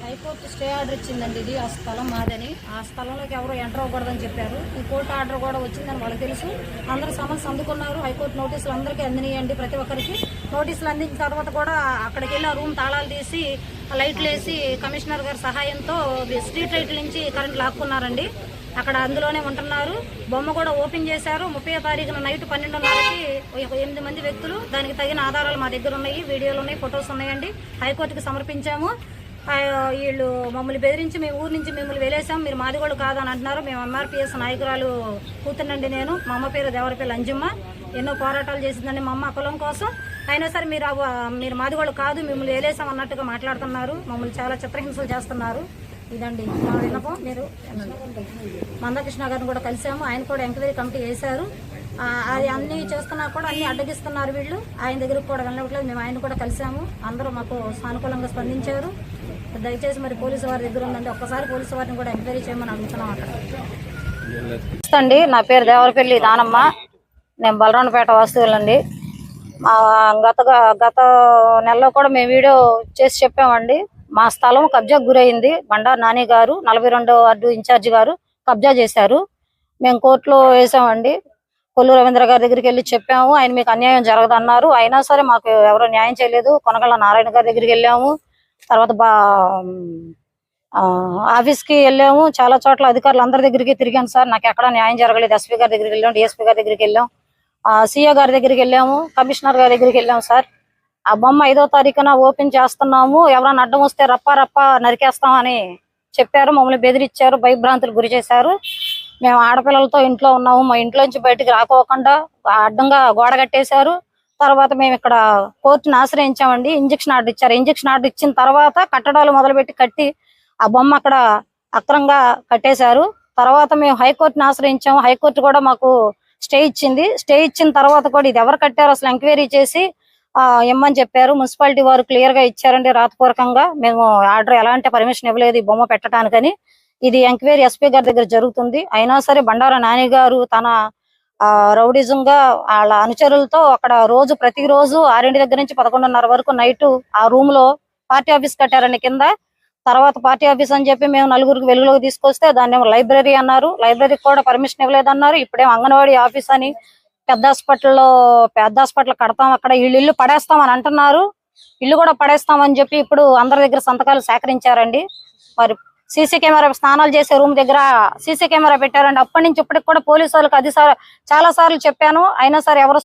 High court stay order ఇచ్చిందండి. ఇది ఆ స్థలం మాదని. ఆ స్థలంలోకి ఎవరు ఎంటర్ అవ్వకూడదని చెప్పారు. ఈ కోర్టు ఆర్డర్ కూడా వచ్చిందని వాళ్ళకి తెలుసు. అందరూ సమన్స్ అందుకున్నారు. హైకోర్టు నోటీసులు అందరికీ అందినాయండి. ప్రతి ఒక్కరికి నోటీసులు అందించిన తర్వాత కూడా అక్కడికి వెళ్ళి ఆ రూమ్ తాళాలు తీసి లైట్లు వేసి కమిషనర్ గారి సహాయంతో స్ట్రీట్ లైట్ల నుంచి కరెంట్ లాక్కున్నారండి. అక్కడ అందులోనే ఉంటున్నారు. బొమ్మ కూడా ఓపెన్ చేశారు. 30వ తారీఖున నైట్ 12:30కి 8 మంది వ్యక్తులు. దానికి తగిన ఆధారాలు మా దగ్గర ఉన్నాయి, వీడియోలు ఉన్నాయి, ఫొటోస్ ఉన్నాయండి. హైకోర్టుకి సమర్పించాము. వీళ్ళు మమ్మల్ని బెదిరించి మేము ఊరు నుంచి మిమ్మల్ని వెలేసాం, మీరు మాదిగోళ్ళు కాదని అంటున్నారు. మేము ఎంఆర్పిఎస్ నాయకురాలు కూతునండి. నేను మా అమ్మ పేరు దేవరపల్లి అంజమ్మ. ఎన్నో పోరాటాలు చేసిందండి మా అమ్మ కులం కోసం. అయినా సరే మీరు మాదిగోళ్ళు కాదు, మిమ్మల్ని వేలేసాం అన్నట్టుగా మాట్లాడుతున్నారు. మమ్మల్ని చాలా చిత్రహింసలు చేస్తున్నారు. ఇదండి మా విన్నపం. మీరు మందకృష్ణ గారిని కూడా కలిసాము. ఆయన కూడా ఎంక్వైరీ కమిటీ వేశారు. అది అన్ని చేస్తున్నా కూడా అన్ని అడ్డగిస్తున్నారు వీళ్ళు. ఆయన దగ్గరకు కూడా వెళ్ళట్లేదు. మేము ఆయన కూడా కలిసాము. అందరూ మాకు సానుకూలంగా స్పందించారు. దయచేసి మరి పోలీసు వారి దగ్గర ఉందండి, ఒక్కసారి పోలీసు వారిని కూడా ఎంక్వైరీ చేయమని అడుగుతున్నాం. అక్కడ అండి నా పేరు దేవరపల్లి దానమ్మ. నేను బలరాంపేట వాస్తవులండి. గత నెలలో కూడా మేము వీడియో చేసి చెప్పామండి. మా స్థలం కబ్జాకు గురైంది. బండారు నాని గారు 42వ వార్డు ఇన్ఛార్జి గారు కబ్జా చేశారు. మేము కోర్టులో వేసామండి. కొల్లు రవీంద్ర గారి దగ్గరికి వెళ్ళి చెప్పాము. ఆయన మీకు అన్యాయం జరగదన్నారు. అయినా సరే మాకు ఎవరో న్యాయం చేయలేదు. కొనగళ్ళ నారాయణ గారి దగ్గరికి వెళ్ళాము. తర్వాత ఆఫీస్కి వెళ్ళాము. చాలా చోట్ల అధికారులు అందరి దగ్గరికి తిరిగాను. సార్ నాకు ఎక్కడ న్యాయం జరగలేదు. ఎస్పీ గారి దగ్గరికి వెళ్ళాం, డిఎస్పీ గారి దగ్గరికి వెళ్ళాం, సీఏ గారి దగ్గరికి వెళ్ళాము, కమిషనర్ గారి దగ్గరికి వెళ్ళాము. సార్ ఆ బొమ్మ 5వ తారీఖున ఓపెన్ చేస్తున్నాము, ఎవరైనా అడ్డం వస్తే రప్ప నరికేస్తామని చెప్పారు. మమ్మల్ని బెదిరించారు, భయభ్రాంతులు గురి చేశారు. మేము ఆడపిల్లలతో ఇంట్లో ఉన్నాము. మా ఇంట్లోంచి బయటికి రాకోకుండా అడ్డంగా గోడ కట్టేశారు. తర్వాత మేము ఇక్కడ కోర్టును ఆశ్రయించామండి. ఇంజక్షన్ ఆర్డర్ ఇచ్చారు. ఇంజక్షన్ ఆర్డర్ ఇచ్చిన తర్వాత కట్టడాలు మొదలుపెట్టి కట్టి ఆ బొమ్మ అక్కడ అక్రంగా కట్టేశారు. తర్వాత మేము హైకోర్టును ఆశ్రయించాము. హైకోర్టు కూడా మాకు స్టే ఇచ్చింది. స్టే ఇచ్చిన తర్వాత కూడా ఇది ఎవరు కట్టారో అసలు ఎంక్వైరీ చేసి ఇమ్మని చెప్పారు. మున్సిపాలిటీ వారు క్లియర్ గా ఇచ్చారండి రాతపూర్వకంగా. మేము ఆర్డర్ ఎలాంటి పర్మిషన్ ఇవ్వలేదు ఈ బొమ్మ పెట్టడానికని. ఇది ఎంక్వైరీ ఎస్పీ గారి దగ్గర జరుగుతుంది. అయినా సరే బండారు నాని గారు తన రౌడిజంగా వాళ్ళ అనుచరులతో అక్కడ ప్రతిరోజు 6 దగ్గర నుంచి 11:30 వరకు నైట్ ఆ రూమ్ లో పార్టీ ఆఫీస్ కట్టారండి కింద. తర్వాత పార్టీ ఆఫీస్ అని చెప్పి మేము 4గురికి వెలుగులోకి తీసుకొస్తే దాన్ని లైబ్రరీ అన్నారు. లైబ్రరీకి కూడా పర్మిషన్ ఇవ్వలేదన్నారు. ఇప్పుడేమో అంగన్వాడీ ఆఫీస్ అని పెద్ద హాస్పిటల్ కడతాం, అక్కడ ఇల్లు పడేస్తాం అని అంటున్నారు. ఇల్లు కూడా పడేస్తామని చెప్పి ఇప్పుడు అందరి దగ్గర సంతకాలు సేకరించారండి. మరి సీసీ కెమెరా స్నానాలు చేసే రూమ్ దగ్గర సీసీ కెమెరా పెట్టారండి. అప్పటి నుంచి ఇప్పటికి కూడా పోలీసు వాళ్ళకి చాలా సార్లు చెప్పాను. అయినా సరే ఎవరు